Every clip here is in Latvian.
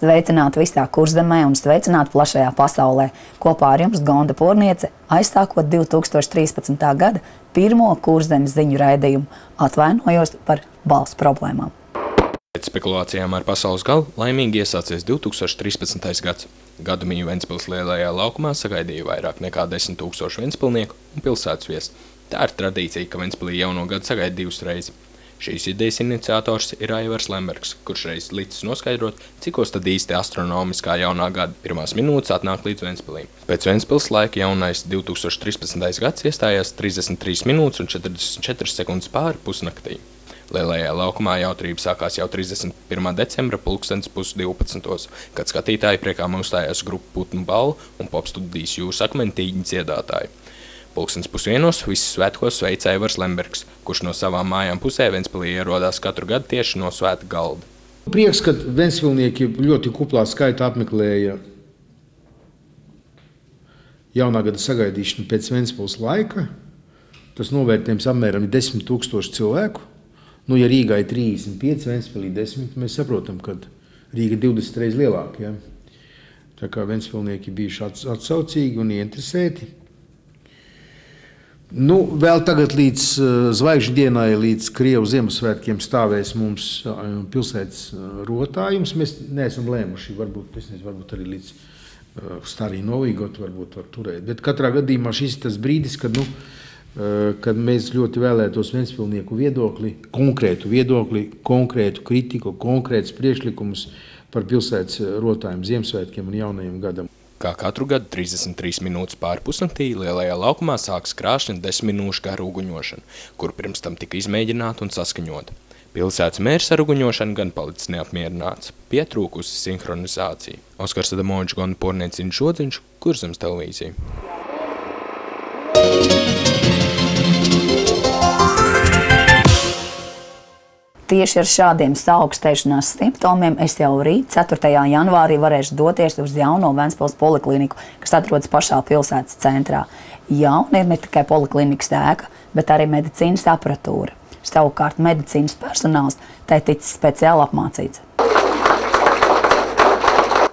Sveicināti visā Kurzemē un sveicināti plašajā pasaulē. Kopā ar jums Gonda Porniece, aizsākot 2013. gada pirmo Kurzemes ziņu raidījumu. Atvainojos par balss problēmām. Pēc spekulācijām ar pasaules galu laimīgi iesācies 2013. gads. Gadumiju Ventspils lielajā laukumā sagaidīja vairāk nekā 10 000 ventspilnieku un pilsētas viesu. Tā ir tradīcija, ka Ventspilī jauno gadu sagaida divas reizes. Šīs idejas iniciators ir Aivars Lembergs, kurš reiz licis noskaidrot, cikos tad īsti astronomiskā jaunā gada pirmās minūtes atnāk līdz Ventspilī. Pēc Ventspils laika jaunais 2013. gads iestājās 33 minūtes un 44 sekundes pāri pusnaktī. Lielajā laukumā jautrība sākās jau 31. decembra 11:12, kad skatītāji priekā uzstājās grupa Putnu balvu un popstudijas Jūras akmeni tīģi dziedātāji. 12:01 visus svētkos sveic Aivars Lembergs, kurš no savām mājām pusē Ventspilī ierodās katru gadu tieši no svēta galda. Prieks, ka ventspilnieki ļoti kuplā skaitā apmeklēja jaunā gada sagaidīšanu pēc Ventspils laika. Tas novērtējums apmēram 10 000 cilvēku. Nu, ja Rīgā ir 35, Ventspilī 10, mēs saprotam, ka Rīga 20 reizes lielāka. Ja? Tā kā ventspilnieki bijuši atsaucīgi un ieinteresēti. Nu, vēl tagad līdz zvaigžņu dienai, līdz Krievu Ziemassvētkiem stāvēs mums pilsētas rotājums. Mēs neesam lēmuši, varbūt arī līdz Starī Novīgot varbūt var turēt. Bet katrā gadījumā šis ir tas brīdis, kad mēs ļoti vēlētos ventspilnieku viedokli, konkrētu kritiku, konkrētus priekšlikumus par pilsētas rotājumu Ziemassvētkiem un jaunajam gadam. Kā katru gadu 33 minūtes pāri pusnaktī lielajā laukumā sākas krāšņa 10 minūšu gara uguņošana, kur pirms tam tika izmēģināta un saskaņota. Pilsētas mērs ar uguņošanu gan palicis neapmierināts, pietrūkusi sinhronizācija. Oskars Adamovičs, Gonda Porniece, Inns Šodziņš, Kurzemes televīzija. Tieši ar šādiem saaugstēšanās simptomiem es jau rīt, 4. janvārī, varēšu doties uz jauno Ventspils polikliniku, kas atrodas pašā pilsētas centrā. Jauna ir ne tikai poliklinikas ēka, bet arī medicīnas aparatūra. Savukārt medicīnas personāls tai ticis speciāli apmācīts.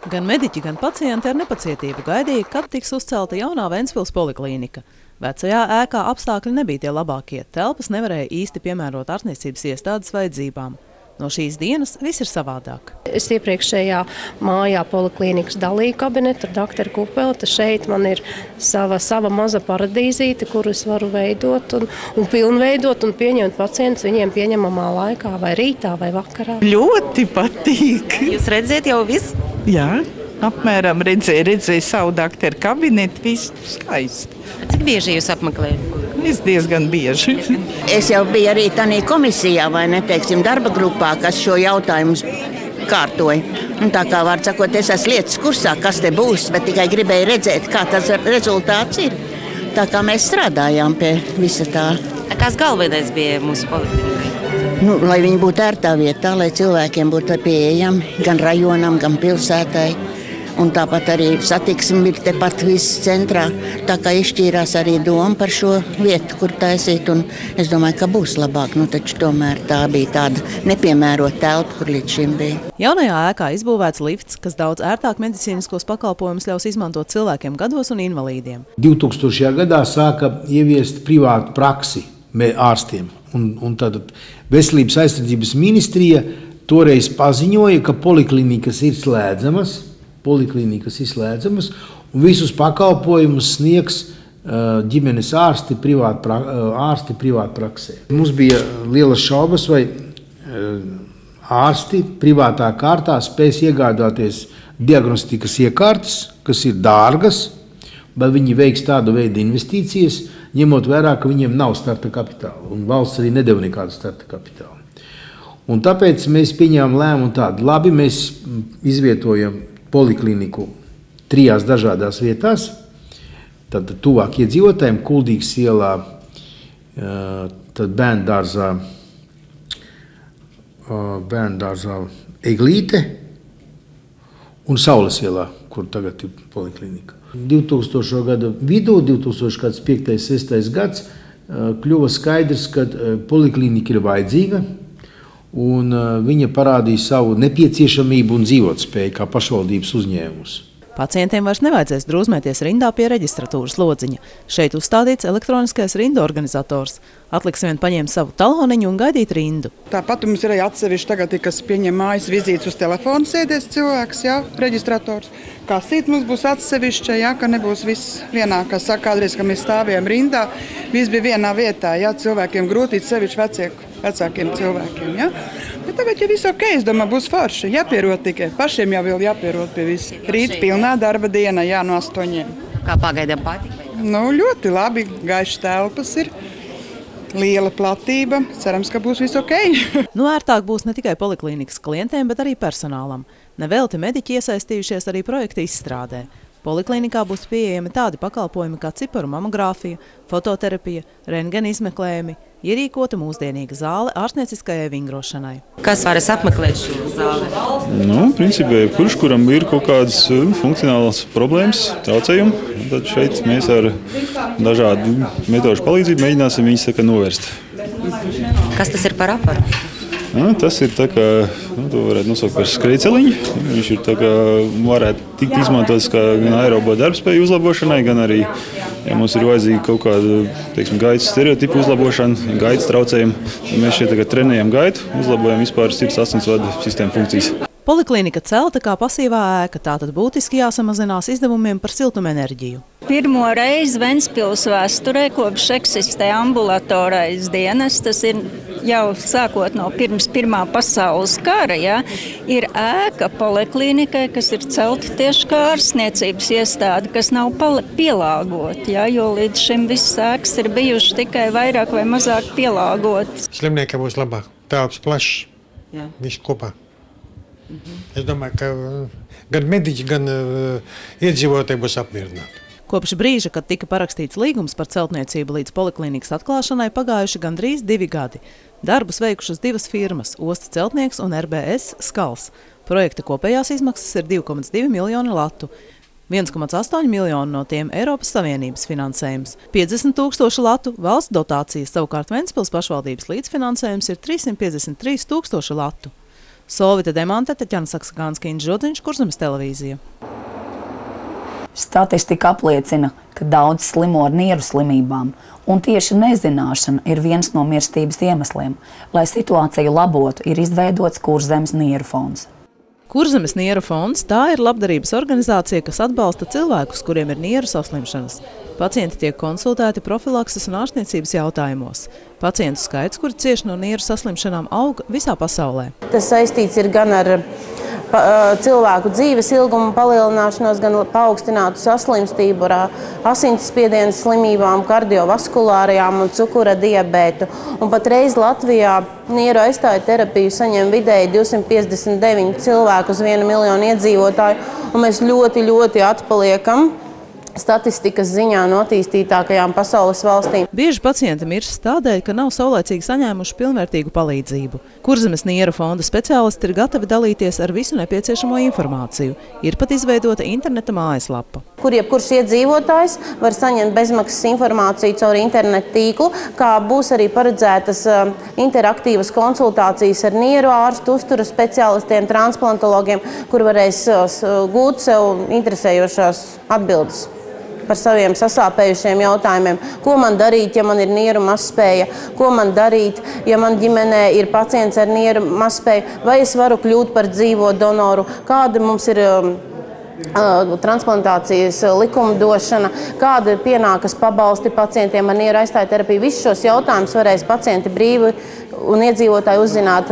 Gan mediķi, gan pacienti ar nepacietību gaidīja, kad tiks uzcelta jaunā Ventspils poliklinika. Vecajā ēkā apstākļi nebija tie labākie, telpas nevarēja īsti piemērot ārstniecības iestādes vajadzībām. No šīs dienas viss ir savādāk. Es iepriekšējā mājā poliklīnikas dalīju kabinetu ar doktoru Kupeli. Šeit man ir sava maza paradīzīte, kuru es varu veidot un pilnveidot un pieņemt pacientus viņiem pieņemamā laikā, vai rītā, vai vakarā. Ļoti patīk. Jūs redziet jau visu? Jā, apmēram redzēju savu doktoru kabinetu, visu skaisti. Cik bieži jūs apmeklējat? Es diezgan bieži. Es jau biju arī tādā komisijā, vai ne, teiksim, darba grupā, kas šo jautājumu kārtoja. Un tā kā var sakot, es esmu lietas kursā, kas te būs, bet tikai gribēju redzēt, kā tas rezultāts ir. Tā kā mēs strādājām pie visa tā. Kas galvenais bija mūsu poliklinikai? Nu, lai viņi būtu ērtā vietā, lai cilvēkiem būtu pieejami, gan rajonam, gan pilsētai. Un tāpat arī satiksme ir tepat viss centrā. Tā kā izšķīrās arī doma par šo vietu, kur taisīt. Un es domāju, ka būs labāk. Nu, taču tomēr tā bija tāda nepiemērota telpa, kur līdz šim bija. Jaunajā ēkā izbūvēts lifts, kas daudz ērtāk medicīniskos pakalpojumus ļaus izmantot cilvēkiem gados un invalīdiem. 2000. gadā sāka ieviest privātu praksi ārstiem. Un tad Veselības aizsardzības ministrija toreiz paziņoja, ka poliklinikas ir slēdzamas. Un visus pakalpojumus sniegs ģimenes ārsti privāti praksē. Mums bija lielas šaubas, vai ārsti privātā kārtā spēs iegādāties diagnostikas iekārtas, kas ir dārgas, vai viņi veiks tādu veidu investīcijas, ņemot vērā, ka viņiem nav starta kapitāla, un valsts arī nedeva nekādu starta kapitālu. Un tāpēc mēs pieņēmām lēmumu tādu, labi, mēs izvietojam polikliniku 3 dažādās vietās, tad tuvāk iedzīvotājiem, Kuldīgas ielā, tad bērndārzā Eglīte un Saules ielā, kur tagad ir poliklinika. 2000. gada vidū, 2005. 6. gads, kļuva skaidrs, ka poliklinika ir vajadzīga, un viņa parādīja savu nepieciešamību un dzīvotspēju kā pašvaldības uzņēmums. Pacientiem vairs nevajadzēs drūzmēties rindā pie reģistratūras lodziņa. Šeit uzstādīts elektroniskais rindu organizators. Atliks vien paņemt savu taloniņu un gaidīt rindu. Tāpat mums ir atsevišķi tagad, kas pieņem mājas vizītes uz telefonu, sēdēs cilvēks, jā, reģistrators. Kasīt mums būs atsevišķa, jā, ka nebūs viss vienā, kā saka kādreiz, ka mēs stāvējam rindā, viss bija vienā vietā, jā, cilvēkiem grūtīt sevišķi vecākiem cilvēkiem, jā. Bet tagad jau viss ok, es domāju, būs forši, jāpierod tikai, pašiem jau vēl jāpierod pie visu. Rīt pilnā darba diena, jā, no 8. Kā pagaidām patika? Nu, ļoti labi, gaišas telpas ir. Liela platība. Cerams, ka būs viss ok. Nu, ērtāk būs ne tikai poliklīnikas klientiem, bet arī personālam. Nevelti mediķi iesaistījušies arī projekta izstrādē. Poliklīnikā būs pieejami tādi pakalpojumi kā ciparu mamogrāfija, fototerapija, rentgena izmeklējumi, ierīkota mūsdienīga zāle ārstnieciskajai vingrošanai. Kas varas apmeklēt šo zāli? Nu, principā, kurš kuram ir kaut kādas funkcionālas problēmas, traucējumi, tad šeit mēs ar dažādu metožu palīdzību mēģināsim viņus novērst. Kas tas ir par aparatu? Tas ir tā kā, to varētu nosaukt par skrejceliņu. Viņš ir tā kā varētu tikt izmantots kā gan aerobo darbspēju uzlabošanai, gan arī, ja mums ir vajadzīga kaut kāda, teiksim, gaitas stereotipu uzlabošana, gaitas traucējumi. Mēs šeit tagad trenējam gaitu, uzlabojam vispār sirds asinsvadu sistēmu funkcijas. Poliklīnika celta kā pasīvā ēka, tātad būtiski jāsamazinās izdevumiem par siltumenerģiju. Pirmo reizi Ventspils vēsturē, kopš eksistē ambulatorais dienas, tas ir jau sākot no pirms Pirmā pasaules kara, ja, ir ēka poliklīnikai, kas ir celta tieši kā ārstniecības iestāde, kas nav pielāgota, ja, jo līdz šim viss ēkas ir bijuši tikai vairāk vai mazāk pielāgotas. Slimniekiem būs labāk, telpas plašs, viss kopā. Es domāju, ka gan mediķi, gan iedzīvotāji būs apmierināti. Kopš brīža, kad tika parakstīts līgums par celtniecību līdz poliklīnikas atklāšanai, pagājuši gandrīz 2 gadi. Darbus veikušas 2 firmas – Ostas celtnieks un RBS Skals. Projekta kopējās izmaksas ir 2,2 miljoni latu. 1,8 miljoni no tiem Eiropas Savienības finansējums. 50 000 latu valsts dotācijas, savukārt Ventspils pašvaldības līdzfinansējums ir 353 000 latu. Solvita Demante, Taķana Saksagānska, Inģis Žodziņš, Kurzemes televīzija. Statistika apliecina, ka daudz slimo ar nieru slimībām, un tieši nezināšana ir viens no mirstības iemesliem. Lai situāciju labotu, ir izveidots Kurzemes nieru fonds. Kurzemes nieru fonds – tā ir labdarības organizācija, kas atbalsta cilvēkus, kuriem ir nieru saslimšanas. Pacienti tiek konsultēti profilakses un ārstniecības jautājumos. Pacientu skaits, kuri cieši no nieru saslimšanām, aug visā pasaulē. Tas saistīts ir gan ar cilvēku dzīves ilgumu palielināšanos, gan paaugstinātu saslimstību ar asinsspiediena slimībām, kardiovaskulārajām un cukura diabētu. Un patreiz Latvijā nieru aizstāju terapiju saņem vidēji 259 cilvēku uz 1 miljonu iedzīvotāju, un mēs ļoti atpaliekam statistikas ziņā no attīstītākajām pasaules valstīm. Bieži pacienti mirst tādēļ, ka nav saulēcīgi saņēmuši pilnvērtīgu palīdzību. Kurzemes nieru fonda speciālisti ir gatavi dalīties ar visu nepieciešamo informāciju. Ir pat izveidota interneta mājaslapa, kur jebkurš iedzīvotājs var saņemt bezmaksas informāciju caur internetu tīklu, kā būs arī paredzētas interaktīvas konsultācijas ar nieru ārstu, uztura speciālistiem, transplantologiem, kur varēs gūt sev interesējošās atbildes par saviem sasāpējušiem jautājumiem. Ko man darīt, ja man ir nieru mazspēja? Ko man darīt, ja man ģimenē ir pacients ar nieru mazspēju? Vai es varu kļūt par dzīvo donoru? Kāda mums ir transplantācijas likumdošana? Kāda pienākas pabalsti pacientiem ar nieru aizstāju terapiju? Visus šos jautājumus varēs pacienti brīvi un iedzīvotāji uzzināt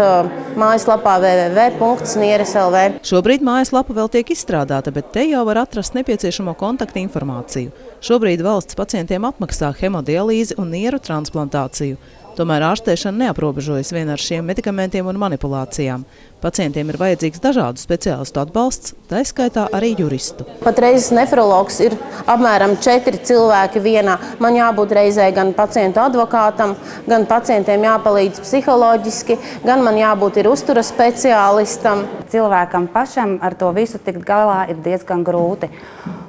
mājaslapā www.nieres.lv. Šobrīd mājaslapa vēl tiek izstrādāta, bet te jau var atrast nepieciešamo kontaktu informāciju. Šobrīd valsts pacientiem apmaksā hemodialīzi un nieru transplantāciju. Tomēr ārstēšana neaprobežojas vien ar šiem medikamentiem un manipulācijām. Pacientiem ir vajadzīgs dažādu speciālistu atbalsts, tā skaitā arī juristu. Patreiz nefrologs ir apmēram 4 cilvēki vienā. Man jābūt reizē gan pacientu advokātam, gan pacientiem jāpalīdz psiholoģiski, gan man jābūt ir uztura speciālistam. Cilvēkam pašam ar to visu tikt galā ir diezgan grūti.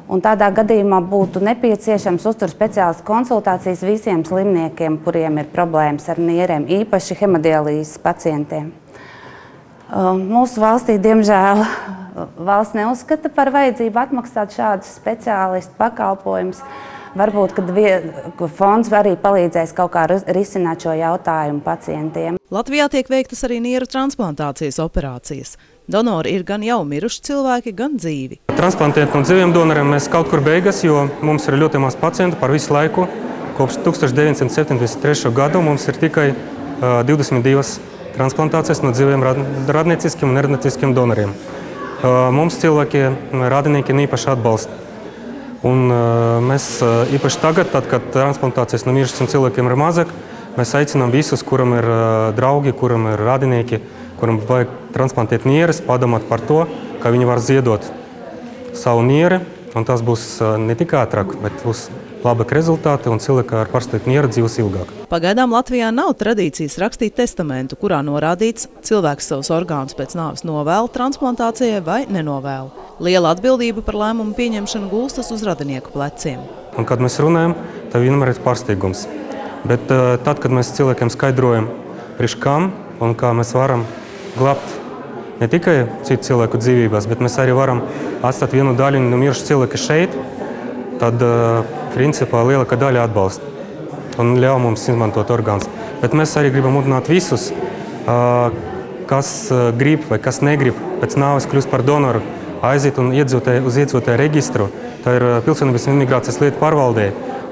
Un tādā gadījumā būtu nepieciešams uztur speciālistu konsultācijas visiem slimniekiem, kuriem ir problēmas ar nierēm, īpaši hemodialīzes pacientiem. Mūsu valstī, diemžēl, valsts neuzskata par vajadzību atmaksāt šādus speciālistu pakalpojumus. Varbūt, kad fonds arī palīdzēs kaut kā risināt šo jautājumu pacientiem. Latvijā tiek veiktas arī nieru transplantācijas operācijas. Donori ir gan jau miruši cilvēki, gan dzīvi. Transplantēt no dzīviem donoriem mēs kaut kur beigas, jo mums ir ļoti maz pacientu par visu laiku. Kopš 1973. gadu mums ir tikai 22 transplantācijas no dzīviem radnieciskiem un neradnieciskiem donoriem. Mums cilvēki, radinieki īpaši atbalsta. Un mēs īpaši tagad, tad, kad transplantācijas no mirušiem cilvēkiem ir mazāk, mēs aicinām visus, kuram ir draugi, kuram ir radinieki, kuram vajag transplantēt nieres, padomāt par to, ka viņi var ziedot savu nieri, un tas būs ne tikai ātrāk, bet būs labāk rezultāti un cilvēki ar pārstāvētu nieru dzīvos ilgāk. Pagaidām Latvijā nav tradīcijas rakstīt testamentu, kurā norādīts, cilvēks savus orgānus pēc nāves novēl transplantācijai vai nenovēl. Liela atbildība par lēmumu pieņemšanu gulstas uz radinieku pleciem. Un, kad mēs runājam, tad vienmēr ir pārsteigums. Bet tad, kad mēs cilvēkiem skaidrojam, priekš kam un kā mēs varam glābt ne tikai citu cilvēku dzīvībās, bet mēs arī varam atstāt vienu daļu no miruša cilvēka šeit, tad principā lielākā daļa atbalsta un ļauj mums izmantot orgānus. Bet mēs arī gribam mudināt visus, kas grib vai kas negrib pēc nāves kļūst par donoru, aiziet un uz iedzīvotāju registru, tā ir Pilsonības un imigrācijas lietu pārvaldē,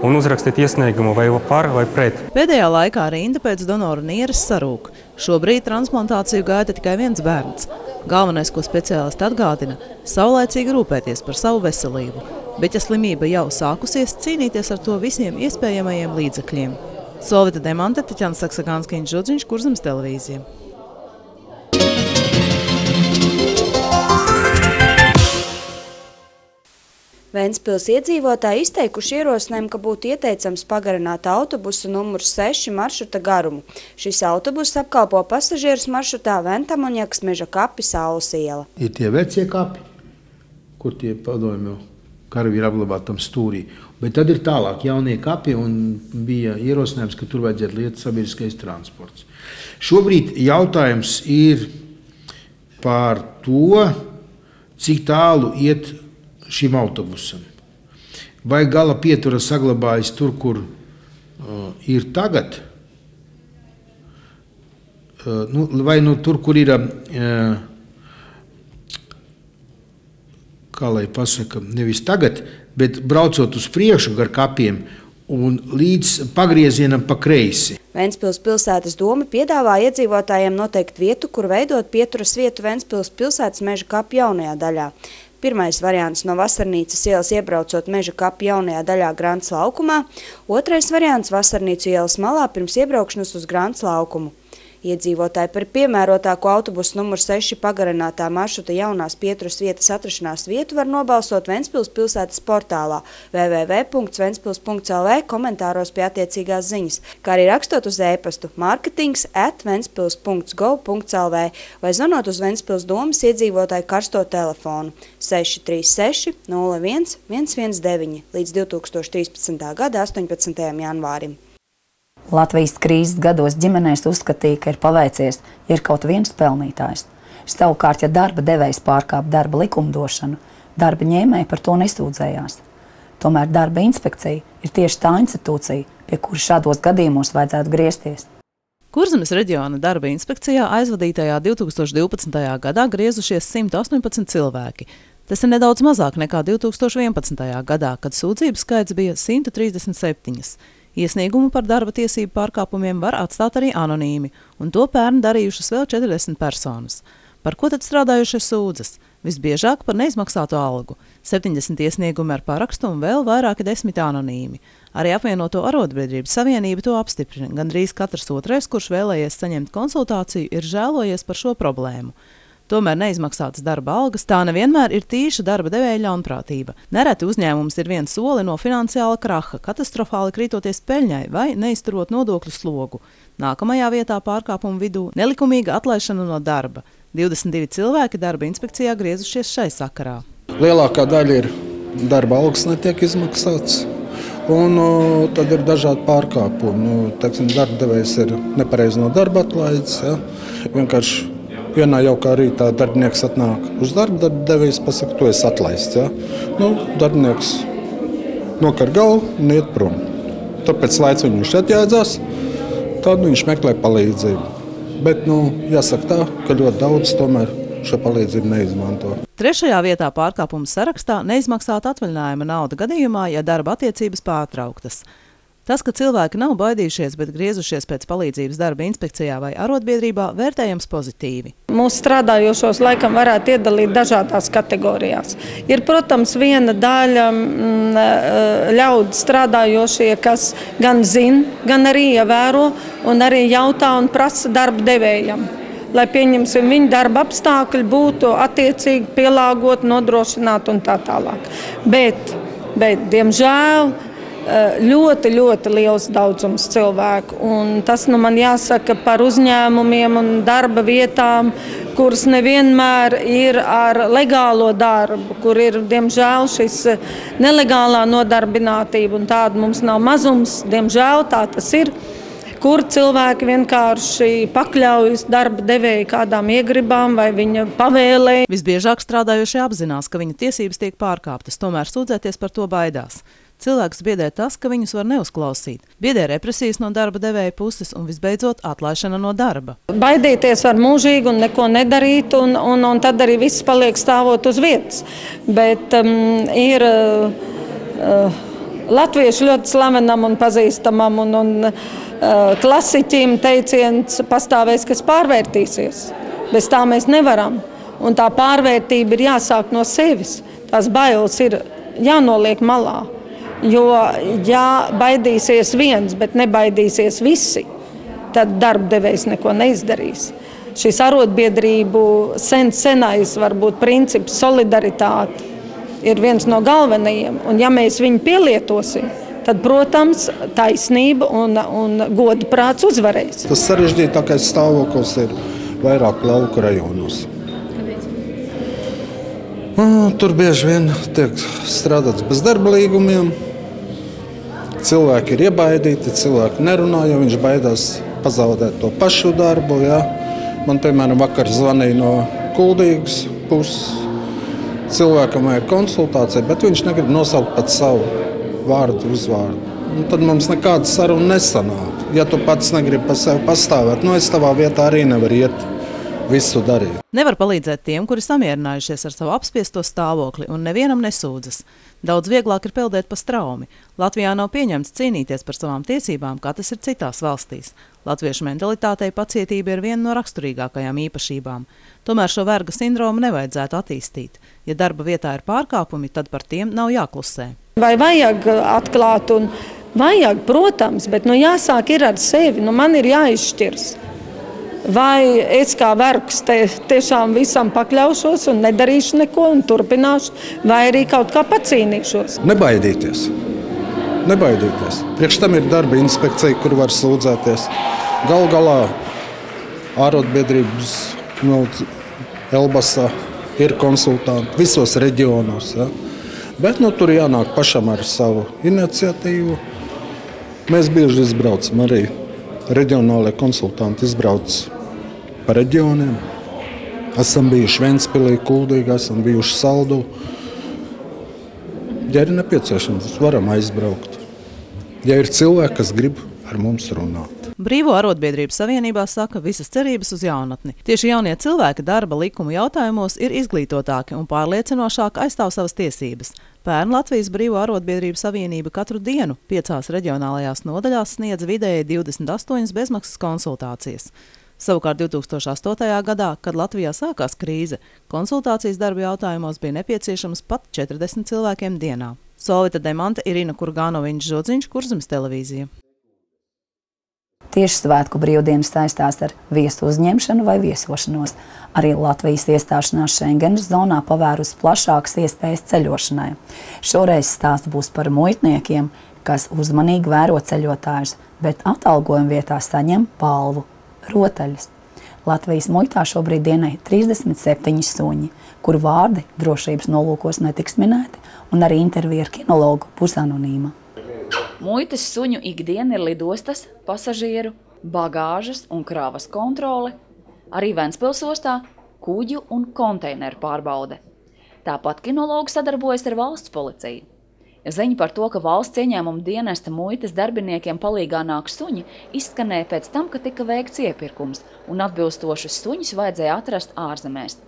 un uzrakstīt iesniegumu vai par vai pret. Pēdējā laikā rinda pēc donoru nieres sarūk. Šobrīd transplantāciju gaida tikai viens bērns. Galvenais, ko speciālisti atgādina, saulēcīgi rūpēties par savu veselību. Bet, ja slimība jau sākusies, cīnīties ar to visiem iespējamajiem līdzekļiem. Solvita Demante, Taķana Saksagānskiņš, Žudziņš, Kurzemes televīzija. Ventspils iedzīvotāji izteikuši ierosinājumu, ka būtu ieteicams pagarināt autobusu numuru 6 maršruta garumu. Šis autobus apkalpo pasažierus maršrutā Ventamonjakas meža kapi Saules iela. Ir tie vecie kapi, kur tie padomju karavīri apglabāti tam stūrī. Bet tad ir tālāk jaunie kapi un bija ierosinājums, ka tur vajadzētu lietot sabiedriskais transports. Šobrīd jautājums ir par to, cik tālu iet šim autobusam. Vai gala pietura saglabājas tur, kur ir tagad, vai tur, kur ir, kā lai pasaka, nevis tagad, bet braucot uz priekšu gar kapiem un līdz pagriezienam pa kreisi. Ventspils pilsētas doma piedāvā iedzīvotājiem noteikt vietu, kur veidot pieturas vietu Ventspils pilsētas meža kapu jaunajā daļā. Pirmais variants no Vasarnīcas ielas iebraucot meža kapu jaunajā daļā Grants laukumā, otrais variants Vasarnīcu ielas malā pirms iebraukšanas uz Grants laukumu. Iedzīvotāji par piemērotāko autobusu numuru 6 pagarinātā maršruta jaunās pieturas vietas atrašanās vietu var nobalsot Ventspils pilsētas portālā www.ventspils.lv komentāros pie attiecīgās ziņas, kā arī rakstot uz e-pastu marketings@ventspils.gov.lv vai zvanot uz Ventspils domas iedzīvotāju karsto telefonu 636 01 119 līdz 2013. gada 18. janvārim. Latvijas krīzes gados ģimenēs uzskatīja, ka ir paveicies, ja ir kaut viens pelnītājs. Savukārt, ja darba devējs pārkāp darba likumdošanu, darba ņēmēji par to nesūdzējās. Tomēr darba inspekcija ir tieši tā institūcija, pie kuras šādos gadījumos vajadzētu griezties. Kurzemes reģiona darba inspekcijā aizvadītajā 2012. gadā griezušies 118 cilvēki. Tas ir nedaudz mazāk nekā 2011. gadā, kad sūdzību skaits bija 137. Iesniegumu par darba tiesību pārkāpumiem var atstāt arī anonīmi, un to pērn darījušas vēl 40 personas. Par ko tad strādājušie sūdzas? Visbiežāk par neizmaksātu algu, 70 iesniegumi ar parakstu un vēl vairāki 10 anonīmi. Arī apvienoto arotbiedrību savienība to apstiprina. Gandrīz katrs otrais, kurš vēlējies saņemt konsultāciju, ir žēlojies par šo problēmu. Tomēr neizmaksātas darba algas tā nevienmēr ir tīša darba devēja ļaunprātība. Nereti uzņēmums ir viens soli no finansiāla kraha, katastrofāli krītoties peļņai vai neizturot nodokļu slogu. Nākamajā vietā pārkāpumu vidū nelikumīga atlaišana no darba. 22 cilvēki darba inspekcijā griezušies šai sakarā. Lielākā daļa ir darba algas netiek izmaksāts. Un tad ir dažādi pārkāpumi. Darba devējs ir nepareizi no darba atlaidis. Ja? Vienkārši Vienā jaukā rītā darbinieks atnāk uz darbu, darba devējs pasaka, tu esi atlaists. Ja? Darbinieks nokar galvu un iet prom. Tāpēc laiks viņš atjēdzās, tad viņš meklē palīdzību. Bet jāsaka tā, ka ļoti daudz tomēr šo palīdzību neizmanto. 3. vietā pārkāpumu sarakstā neizmaksāta atvaļinājuma nauda gadījumā, ja darba attiecības pārtrauktas. Tas, ka cilvēki nav baidījušies, bet griezušies pēc palīdzības darba inspekcijā vai arotbiedrībā, vērtējams pozitīvi. Mūsu strādājošos laikam varētu iedalīt dažādās kategorijās. Ir, protams, viena daļa ļaudis strādājošie, kas gan zina, gan arī ievēro un arī jautā un prasa darba devējam, lai pieņemsim viņu darba apstākļi būtu attiecīgi pielāgot, nodrošināt un tā tālāk. Bet diemžēl, ļoti, ļoti liels daudzums cilvēku. Un tas man jāsaka par uzņēmumiem un darba vietām, kuras nevienmēr ir ar legālo darbu, kur ir, diemžēl, šis nelegālā nodarbinātība, un tāda mums nav mazums, diemžēl tā tas ir, kur cilvēki vienkārši pakļaujas darba devēja kādām iegribām vai viņa pavēlē. Visbiežāk strādājošie apzinās, ka viņa tiesības tiek pārkāptas, tomēr sūdzēties par to baidās. Cilvēks biedē tas, ka viņus var neuzklausīt. Biedē represijas no darba devēja puses un visbeidzot atlaišana no darba. Baidīties var mūžīgi un neko nedarīt, un tad arī viss paliek stāvot uz vietas. Bet ir latviešu ļoti slavenam un pazīstamam un klasiķim teiciens pastāvēs, kas pārvērtīsies. Bez tā mēs nevaram. Un tā pārvērtība ir jāsāk no sevis. Tās bailes ir jānoliek malā. Jo, ja baidīsies viens, bet nebaidīsies visi, tad darbdevējs neko neizdarīs. Šis arotbiedrību senais varbūt princips solidaritāte ir viens no galvenajiem. Un ja mēs viņu pielietosim, tad, protams, taisnība un godprāts uzvarēs. Tas sarežģītākais stāvoklis ir vairāk lauku rajonos. Tur bieži vien tiek strādāts bez darba līgumiem. Cilvēki ir iebaidīti, cilvēki nerunā, jo viņš baidās pazaudēt to pašu darbu. Ja? Man, piemēram, vakar zvanīja no Kuldīgas puses. Cilvēkam vajag konsultāciju, bet viņš negrib nosaukt pat savu vārdu, uzvārdu. Un tad mums nekāda saruna nesanāk. Ja tu pats negribi par sevi pastāvēt, es tavā vietā arī nevaru iet. Visu darīt. Nevar palīdzēt tiem, kuri samierinājušies ar savu apspiesto stāvokli un nevienam nesūdzas. Daudz vieglāk ir peldēt pa straumi. Latvijā nav pieņemts cīnīties par savām tiesībām, kā tas ir citās valstīs. Latviešu mentalitātei pacietība ir viena no raksturīgākajām īpašībām. Tomēr šo verga sindromu nevajadzētu attīstīt. Ja darba vietā ir pārkāpumi, tad par tiem nav jāklusē. Vai vajag atklāt? Vajag, protams, bet jāsāk ir ar sevi. Man ir jāizšķirs. Vai es kā vergs tiešām visam pakļaušos un nedarīšu neko un turpināšu, vai arī kaut kā pacīnīšos? Nebaidīties. Priekš tam ir darba inspekcija, kur var sūdzēties. Galu galā arotbiedrības Elbasā ir konsultanti visos reģionos. Ja? Bet tur jānāk pašam ar savu iniciatīvu. Mēs bieži izbraucam arī. Reģionālie konsultanti izbrauc pa reģioniem. Esam bijuši Ventspilī, Kuldīgā, esam bijuši Saldū. Ja ir nepieciešams, varam aizbraukt. Ja ir cilvēki, kas grib ar mums runāt. Brīvo arotbiedrību savienībā saka visas cerības uz jaunatni. Tieši jaunie cilvēki darba likumu jautājumos ir izglītotāki un pārliecinošāk aizstāv savas tiesības. Pērn Latvijas Brīvo arotbiedrību savienība katru dienu 5 reģionālajās nodaļās sniedz vidēji 28 bezmaksas konsultācijas. Savukārt 2008. gadā, kad Latvijā sākās krīze, konsultācijas darba jautājumos bija nepieciešams pat 40 cilvēkiem dienā. Solvita Demante, Irina Kurgānoviņš, Žodziņš, Kurzemes televīzija. Tieši svētku brīvdienas saistās ar viesu uzņemšanu vai viesošanos. Arī Latvijas iestāšanās Schengenas zonā pavērus plašākas iespējas ceļošanai. Šoreiz stāsts būs par muitniekiem, kas uzmanīgi vēro ceļotājus, bet atalgojuma vietā saņem balvu – rotaļas. Latvijas muitā šobrīd dienai 37 suņi, kuru vārdi drošības nolūkos netiks minēti, un arī intervija ar kinologu būs anonīma. Muitas suņu ikdiena ir lidostas, pasažieru, bagāžas un krāvas kontrole. Arī Ventspils ostā kuģu un konteineru pārbaude. Tāpat kinologi sadarbojas ar valsts policiju. Ziņa par to, ka valsts ieņēmuma dienesta muitas darbiniekiem palīgā nāk suņi, izskanēja pēc tam, ka tika veikts iepirkums, un atbilstošus suņus vajadzēja atrast ārzemēs.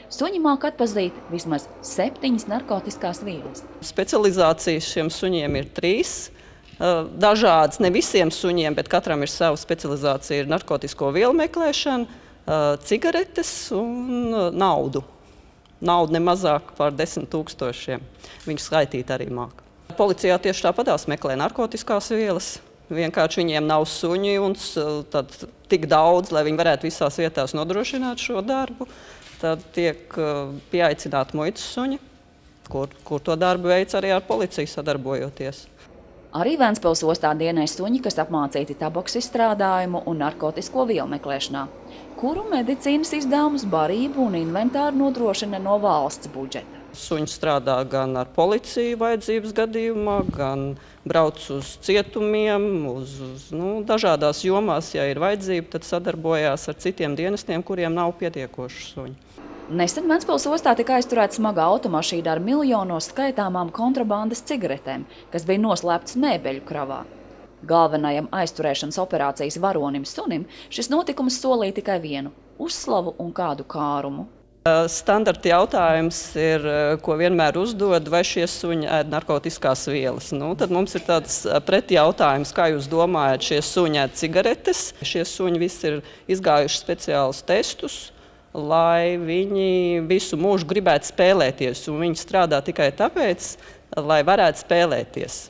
Suņi māk atpazīt vismaz 7 narkotiskās vielas. Specializācijas šiem suņiem ir 3. Dažādas, ne visiem suņiem, bet katram ir sava specializācija. Ir narkotisko vielu meklēšana, cigaretes un naudu. Naudu nemazāk par 10 000. Viņš skaitīt arī māk. Policijā tieši tāpatās meklē narkotiskās vielas. Vienkārši viņiem nav suņi un tad tik daudz, lai viņi varētu visās vietās nodrošināt šo darbu. Tad tiek pieaicināti muitas suņi, kur to darbu veic arī ar policiju sadarbojoties. Arī Ventspils ostā dienē suņi, kas apmācīti tabaks izstrādājumu un narkotisko vielu meklēšanā, kuru medicīnas izdevumus, barību un inventāru nodrošina no valsts budžeta. Suņi strādā gan ar policiju vajadzības gadījumā, gan brauc uz cietumiem, dažādās jomās, ja ir vajadzība, tad sadarbojās ar citiem dienestiem, kuriem nav pietiekoši suņi. Nesen Ventspils ostā tika aizturēta smaga automašīna ar miljonos skaitāmām kontrabandas cigaretēm, kas bija noslēptas mēbeļu kravā. Galvenajam aizturēšanas operācijas varonim sunim šis notikums solīja tikai vienu – uzslavu un kādu kārumu. Standarta jautājums ir, ko vienmēr uzdod, vai šie suņi ēd narkotiskās vielas. Tad mums ir tāds pretjautājums, kā jūs domājat, šie suņi ēd cigaretes. Šie suņi visi ir izgājuši speciālus testus, lai viņi visu mūžu gribētu spēlēties. Un viņi strādā tikai tāpēc, lai varētu spēlēties.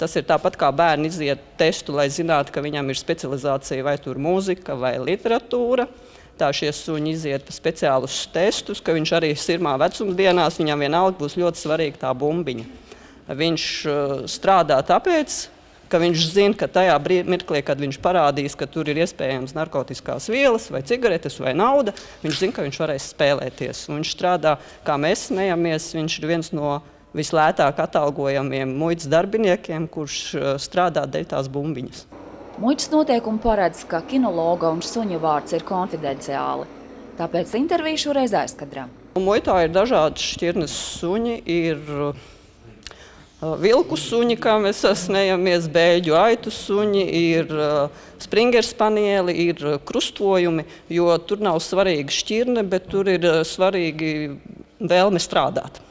Tas ir tāpat kā bērni iziet testu, lai zinātu, ka viņam ir specializācija vai tur mūzika vai literatūra. Tā šie suņi iziet pa speciālus testus, ka viņš arī sirmā vecumdienās, viņam vienalga būs ļoti svarīga tā bumbiņa. Viņš strādā tāpēc, ka viņš zina, ka tajā mirklī, kad viņš parādīs, ka tur ir iespējams narkotiskās vielas vai cigaretes vai nauda, viņš zina, ka viņš varēs spēlēties. Un viņš strādā, kā mēs smejamies, viņš ir viens no vislētāk atalgojamiem muitas darbiniekiem, kurš strādā dēļ tās bumbiņas. Muitas noteikumi paredz, ka kinologa un suņa vārds ir konfidenciāli, tāpēc interviju šoreiz aizkadrā. Muitā ir dažādi šķirnes suņi, ir vilku suņi, kā mēs sasmējamies, bēļu aitu suņi, ir springer spanieli, ir krustojumi, jo tur nav svarīga šķirne, bet tur ir svarīgi vēlme strādāt.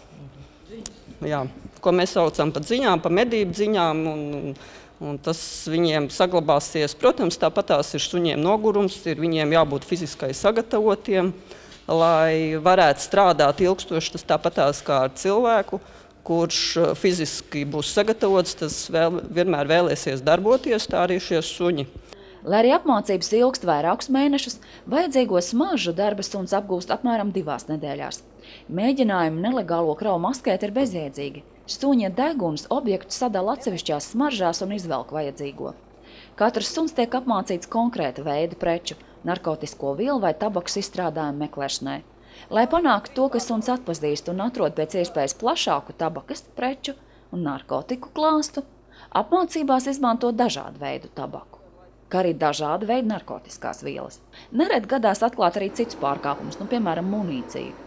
Jā, ko mēs saucam par ziņām, par medību ziņām, un tas viņiem saglabāsies. Protams, tāpatās ir suņiem nogurums, ir viņiem jābūt fiziskai sagatavotiem, lai varētu strādāt ilgstoši. Tas tāpatās kā ar cilvēku, kurš fiziski būs sagatavots, tas vienmēr vēlēsies darboties, tā arī šie suņi. Lai arī apmācības ilgst vairākus mēnešus, vajadzīgo smaržu darba suns apgūst apmēram 2 nedēļās. Mēģinājumi nelegālo kravu maskēt ir bezjēdzīgi. Suņa deguns objektu sadala atsevišķās smaržās un izvelk vajadzīgo. Katrs suns tiek apmācīts konkrēta veida preču, narkotisko vielu vai tabaks izstrādājumu meklēšanai. Lai panāktu to, ka suns atpazīst un atrod pēc iespējas plašāku tabakas preču un narkotiku klāstu, apmācībās izmanto dažādu veidu tabaku, kā arī dažādu veidu narkotiskās vielas. Nereti gadās atklāt arī citus pārkāpumus, piemēram, munīciju.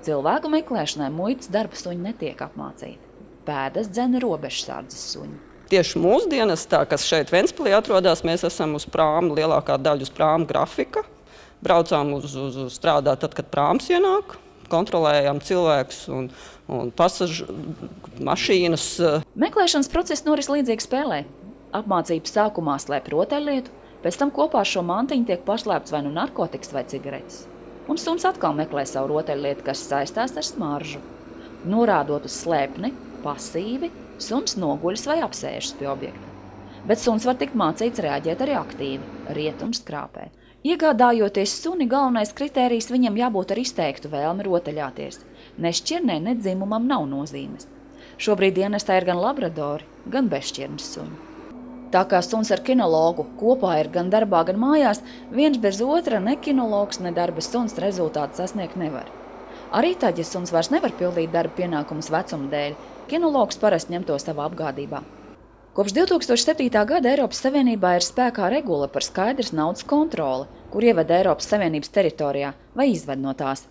Cilvēku meklēšanai muitas darba suņi netiek apmācīti. Pēdas dzen robežsardzes suņi. Tieši mūsdienas, kas šeit Ventspilī atrodas, mēs esam uz prāmu, lielākā daļa uz prāmu grafika. Braucām uz strādāt tad, kad prāms ienāk, kontrolējām cilvēkus un pasažu mašīnas. Meklēšanas process noris līdzīgi spēlē. Apmācības sākumā slēp rotaļlietu, pēc tam kopā ar šo mantiņu tiek paslēpts vai nu narkotikas vai cigaretes. Un suns atkal meklē savu rotaļlietu, kas saistās ar smaržu. Norādot uz slēpni, pasīvi, suns noguļas vai apsēžas pie objekta. Bet suns var tikt mācīts reaģēt arī aktīvi, riet un skrāpē. Iegādājoties suni, galvenais kritērijs viņam jābūt ar izteiktu vēlmi rotaļāties. Ne šķirnei, ne dzimumam nav nozīmes. Šobrīd dienestā ir gan labradori, gan bezšķirnes suņi. Tā kā suns ar kinologu kopā ir gan darbā, gan mājās, viens bez otra ne kinologs, ne darba suns rezultātu sasniegt nevar. Arī tad, ja suns vairs nevar pildīt darba pienākumus vecuma dēļ, kinologs parasti ņem to savā apgādībā. Kopš 2007. gada Eiropas Savienībā ir spēkā regula par skaidras naudas kontroli, kur ieved Eiropas Savienības teritorijā vai izved no tās.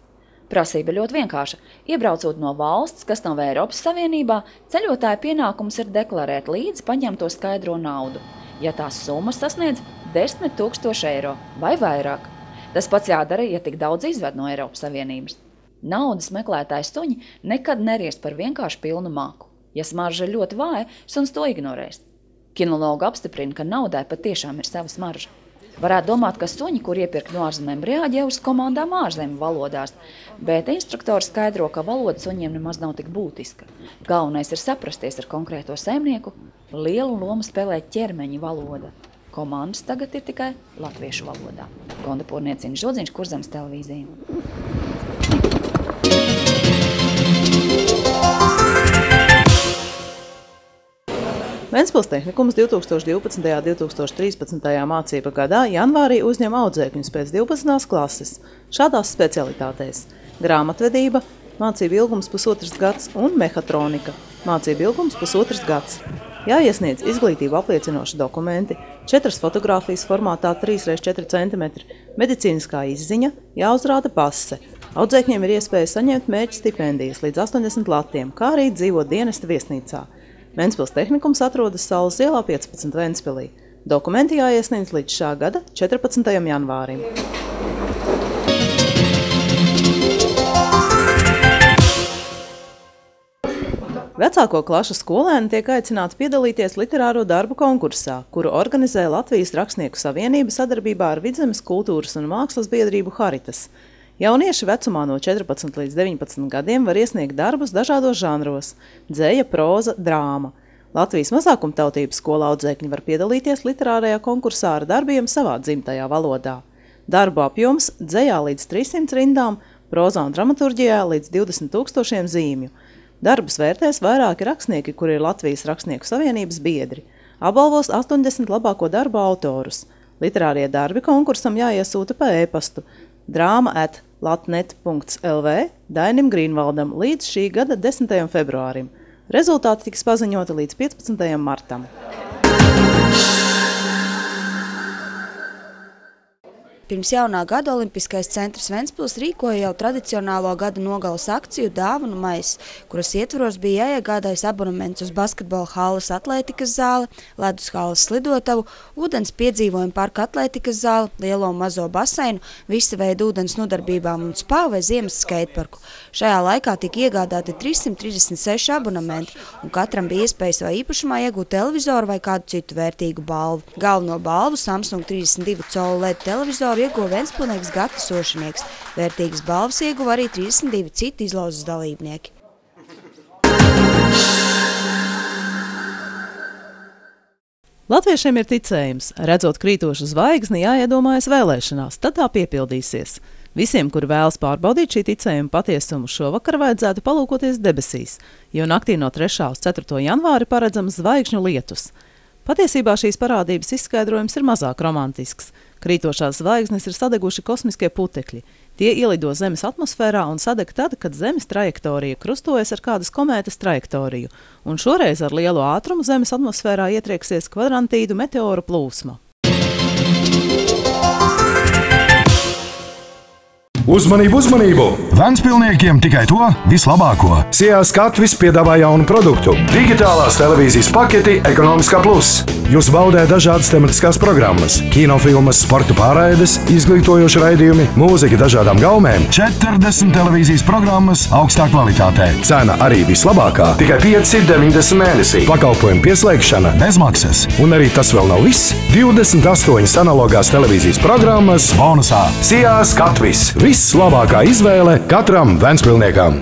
Prasība ļoti vienkārša. Iebraucot no valsts, kas nav Eiropas Savienībā, ceļotāja pienākums ir deklarēt līdzi paņemto skaidro naudu, ja tās summas sasniedz 10 000 eiro vai vairāk. Tas pats jādara, ja tik daudz izved no Eiropas Savienības. Naudas meklētāji suņi nekad neries par vienkārši pilnu māku. Ja smarža ir ļoti vāja, suns to ignorēs. Kinologi apstiprina, ka naudai patiešām ir sava smarža. Varētu domāt, ka suņi, kur iepirkt no ārzemēm, reaģē uz komandām ārzemju valodās, bet instruktori skaidro, ka valoda suņiem nemaz nav tik būtiska. Galvenais ir saprasties ar konkrēto saimnieku, lielu lomu spēlē ķermeņa valoda. Komandas tagad ir tikai latviešu valodā. Gonda Pūrnieciņa, Žodziņš, Kurzemes televīzija. Ventspils tehnikums 2012. un 2013. mācību gadā janvārī uzņem audzēkņus pēc 12. klases šādās specialitātēs – grāmatvedība, mācību ilgums 1,5 gads un mehatronika, mācību ilgums 1,5 gads. Jāiesniedz izglītību apliecinoši dokumenti, 4 fotogrāfijas formātā 3x4 cm, medicīniskā izziņa, jāuzrāda pase. Audzēkņiem ir iespēja saņemt mērķa stipendijas līdz 80 latiem, kā arī dzīvot dienesta viesnīcā. Ventspils tehnikums atrodas Saules ielā 15 Ventspilī. Dokumenti jāiesniedz līdz šā gada 14. janvārim. Vecāko klašu skolēni tiek aicināti piedalīties literāro darbu konkursā, kuru organizē Latvijas Rakstnieku savienība sadarbībā ar Vidzemes kultūras un mākslas biedrību Haritas. Jaunieši vecumā no 14 līdz 19 gadiem var iesniegt darbus dažādos žanros – dzeja, próza, drāma. Latvijas mazākumtautības skola audzēkņi var piedalīties literārajā konkursā ar darbiem savā dzimtajā valodā. Darbu apjoms – dzejā līdz 300 rindām, prózā un dramaturģijā līdz 20 000 zīmju. Darbus vērtēs vairāki rakstnieki, kuri ir Latvijas Rakstnieku savienības biedri. Apbalvos 80 labāko darbu autorus. Literārie darbi konkursam jāiesūta pa e-pastu drama@latnet.lv Dainim Grīnvaldam līdz šī gada 10. februārim. Rezultāti tiks paziņoti līdz 15. martam. Pirms jaunā gada Olimpiskais centrs Ventspils rīkoja jau tradicionālo gada nogalas akciju Dāvanu maiss, kuras ietvaros bija jāiegādājas abonements uz basketbola halles atlētikas zāli, ledus halles slidotavu, ūdens piedzīvojumu parka atlētikas zāli, lielo un mazo baseinu, visa veida ūdens nodarbībām un spā vai ziemas skateparku. Šajā laikā tika iegādāti 336 abonementi, un katram bija iespēja savā īpašumā iegūt televizoru vai kādu citu vērtīgu balvu. Galveno balvu Samsung 32 colu LED televizoru ieguva ventspilnieks Gatis Ošanieks. Vērtīgas balvas ieguva arī 32 citi izlauzes dalībnieki. Latviešiem ir ticējums. Redzot krītošu zvaigzni, jāiedomājas vēlēšanās, tad tā piepildīsies. Visiem, kuri vēlas pārbaudīt šī ticējuma patiesumu, šovakar vajadzētu palūkoties debesīs, jo naktī no 3. uz 4. janvāri paredzams zvaigžņu lietus. Patiesībā šīs parādības izskaidrojums ir mazāk romantisks. Krītošās zvaigznes ir sadeguši kosmiskie putekļi. Tie ielido Zemes atmosfērā un sadeg tad, kad Zemes trajektorija krustojas ar kādas komētas trajektoriju, un šoreiz ar lielu ātrumu Zemes atmosfērā ietrieksies kvadrantīdu meteoru plūsma. Uzmanību, uzmanību! Ventspilniekiem tikai to vislabāko. Sijās Katvis piedāvā jaunu produktu – digitālās televīzijas paketi Ekonomiskā Plus. Jūs baudē dažādas tematiskās programmas, kinofilmas, sporta pārraides, izglītojoši raidījumi, mūzika dažādām gaumēm, 40 televīzijas programmas augstā kvalitātē. Cena arī vislabākā – tikai 5,90 mēnesī. Pakalpojumu pieslēgšana bez maksas. Un arī tas vēl nav viss. 28 analogās televīzijas programmas bonusā. Sijās Katvis. Vislabākā izvēle katram ventspilniekam.